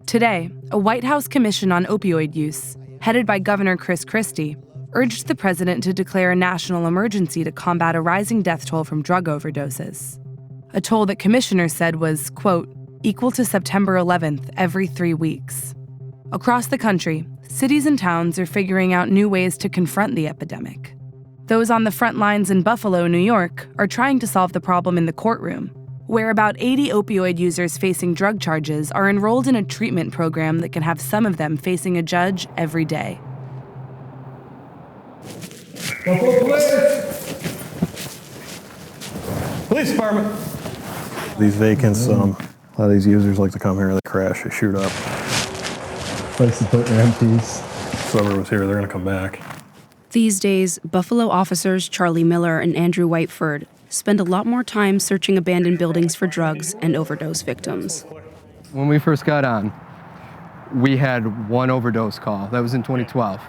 Today, a White House commission on opioid use, headed by Governor Chris Christie, urged the president to declare a national emergency to combat a rising death toll from drug overdoses. A toll that commissioners said was, quote, equal to September 11th every 3 weeks. Across the country, cities and towns are figuring out new ways to confront the epidemic. Those on the front lines in Buffalo, New York, are trying to solve the problem in the courtroom, where about 80 opioid users facing drug charges are enrolled in a treatment program that can have some of them facing a judge every day. Buffalo Police Department. These vacants, a lot of these users like to come here, they crash, they shoot up. Place to put their empties. Whoever was here, they're gonna come back. These days, Buffalo officers Charlie Miller and Andrew Whiteford spend a lot more time searching abandoned buildings for drugs and overdose victims. When we first got on, we had one overdose call. That was in 2012.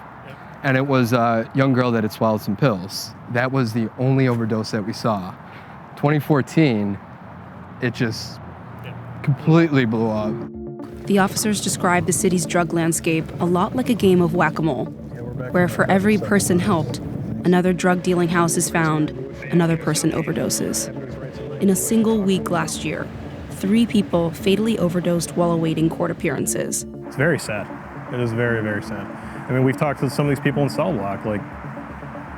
And it was a young girl that had swallowed some pills. That was the only overdose that we saw. 2014, it just completely blew up. The officers describe the city's drug landscape a lot like a game of whack-a-mole, where for every person helped, another drug-dealing house is found, another person overdoses. In a single week last year, 3 people fatally overdosed while awaiting court appearances. It's very sad. It is very, very sad. I mean, we've talked to some of these people in cell block, like,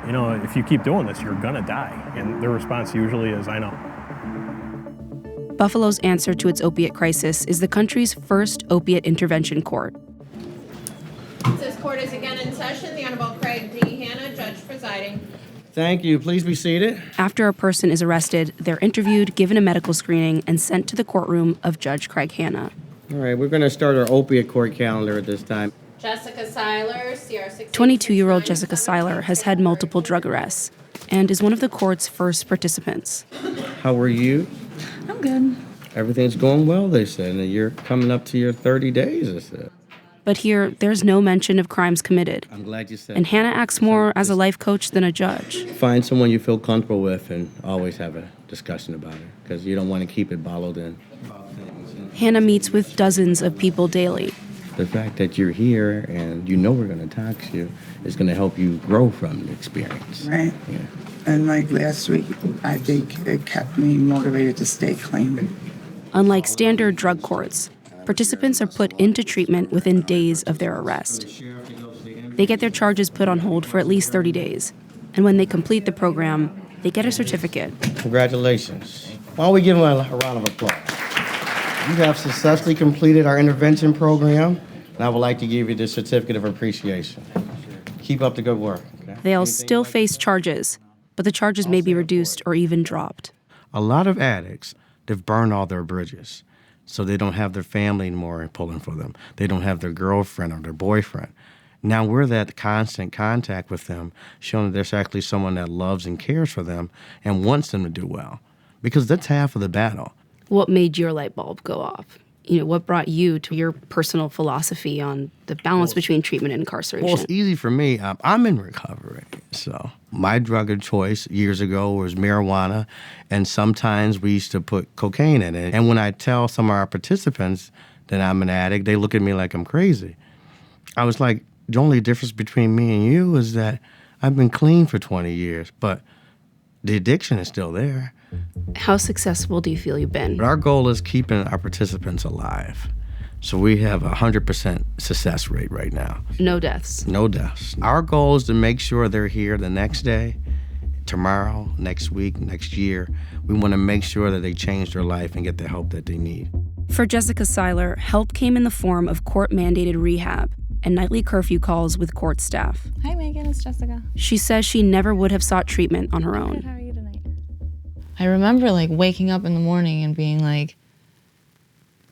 you know, if you keep doing this, you're gonna die. And their response usually is, I know. Buffalo's answer to its opiate crisis is the country's first opiate intervention court. This court is again in session. The Honorable Craig D. Hanna, judge presiding. Thank you. Please be seated. After a person is arrested, they're interviewed, given a medical screening, and sent to the courtroom of Judge Craig Hanna. All right, we're going to start our opiate court calendar at this time. Jessica Skylar, CR 22-year-old Jessica Skylar has had multiple drug arrests and is one of the court's first participants. How are you? I'm good. Everything's going well, they said, and you're coming up to your 30 days, they said. But here, there's no mention of crimes committed. I'm glad you said And Hanna acts more as a life coach than a judge. Find someone you feel comfortable with and always have a discussion about it, because you don't want to keep it bottled in. Hanna meets with dozens of people daily. The fact that you're here and you know we're going to talk to you is going to help you grow from the experience. Right. Yeah. And like last week, I think it kept me motivated to stay clean. Unlike standard drug courts, participants are put into treatment within days of their arrest. They get their charges put on hold for at least 30 days. And when they complete the program, they get a certificate. Congratulations. Why don't we give them a round of applause? You have successfully completed our intervention program, and I would like to give you this certificate of appreciation. Keep up the good work. Okay? They'll still face charges, but the charges may be reduced or even dropped. A lot of addicts, they've burned all their bridges, so they don't have their family anymore pulling for them. They don't have their girlfriend or their boyfriend. Now we're that constant contact with them, showing that there's actually someone that loves and cares for them and wants them to do well, because that's half of the battle. What made your light bulb go off? You know, what brought you to your personal philosophy on the balance between treatment and incarceration? Well, it's easy for me. I'm in recovery. So my drug of choice years ago was marijuana, and sometimes we used to put cocaine in it. And when I tell some of our participants that I'm an addict, they look at me like I'm crazy. I was like, the only difference between me and you is that I've been clean for 20 years, but the addiction is still there. How successful do you feel you've been? But our goal is keeping our participants alive. So we have a 100% success rate right now. No deaths. No deaths. Our goal is to make sure they're here the next day, tomorrow, next week, next year. We want to make sure that they change their life and get the help that they need. For Jessica Skylar, help came in the form of court-mandated rehab and nightly curfew calls with court staff. Hi, Megan. It's Jessica. She says she never would have sought treatment on her own. Good. How are you tonight? I remember, waking up in the morning and being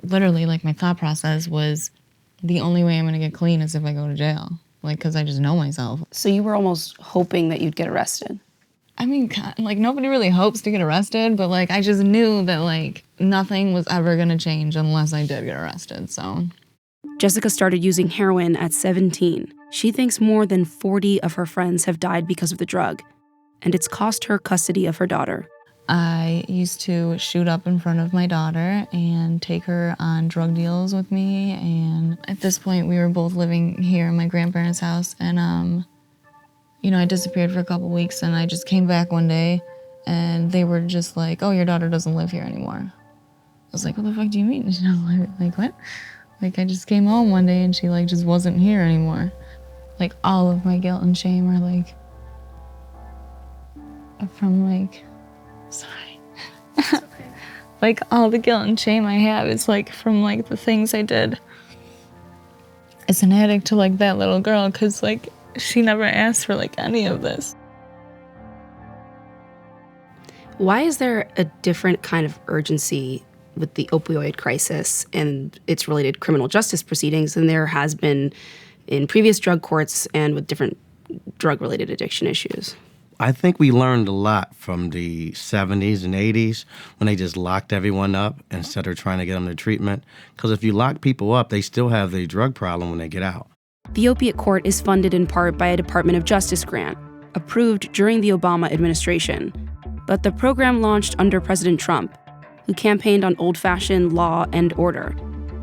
literally, my thought process was, the only way I'm going to get clean is if I go to jail. Because I just know myself. So you were almost hoping that you'd get arrested? I mean, nobody really hopes to get arrested, but, I just knew that, nothing was ever going to change unless I did get arrested, so. Jessica started using heroin at 17. She thinks more than 40 of her friends have died because of the drug, and it's cost her custody of her daughter. I used to shoot up in front of my daughter and take her on drug deals with me. And at this point, we were both living here in my grandparents' house. And, you know, I disappeared for a couple weeks and I just came back one day and they were just like, oh, your daughter doesn't live here anymore. I was like, what the fuck do you mean? You know, like, what? Like, I just came home one day and she, like, just wasn't here anymore. Like, all of my guilt and shame are, like, from, like, sorry. Like, all the guilt and shame I have is, like, from, like, the things I did as an addict to, like, that little girl, because, like, she never asked for, like, any of this. Why is there a different kind of urgency with the opioid crisis and its related criminal justice proceedings than there has been in previous drug courts and with different drug-related addiction issues? I think we learned a lot from the 70s and 80s when they just locked everyone up instead of trying to get them to treatment. Because if you lock people up, they still have the drug problem when they get out. The Opiate Court is funded in part by a Department of Justice grant, approved during the Obama administration. But the program launched under President Trump, who campaigned on old-fashioned law and order,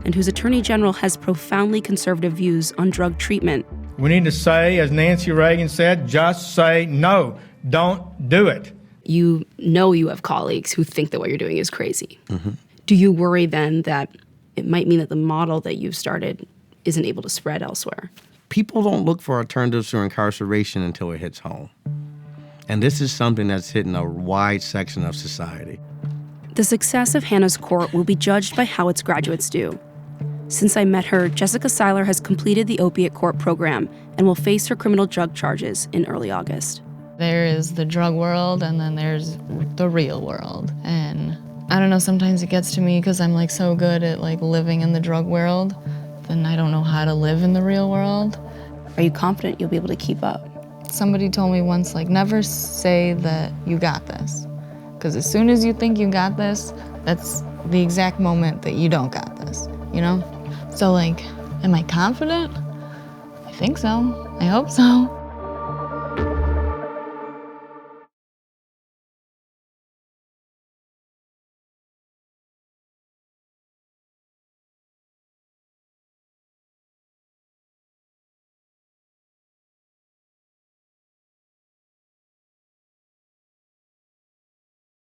and whose attorney general has profoundly conservative views on drug treatment. We need to say, as Nancy Reagan said, just say no. Don't do it. You know you have colleagues who think that what you're doing is crazy. Mm-hmm. Do you worry then that it might mean that the model that you've started isn't able to spread elsewhere? People don't look for alternatives to incarceration until it hits home. And this is something that's hitting a wide section of society. The success of Hannah's court will be judged by how its graduates do. Since I met her, Jessica Skylar has completed the Opiate Court program and will face her criminal drug charges in early August. There is the drug world and then there's the real world. And I don't know, sometimes it gets to me because I'm like so good at like living in the drug world, then I don't know how to live in the real world. Are you confident you'll be able to keep up? Somebody told me once, like, never say that you got this. Because as soon as you think you got this, that's the exact moment that you don't got this, you know? So, like, am I confident? I think so. I hope so.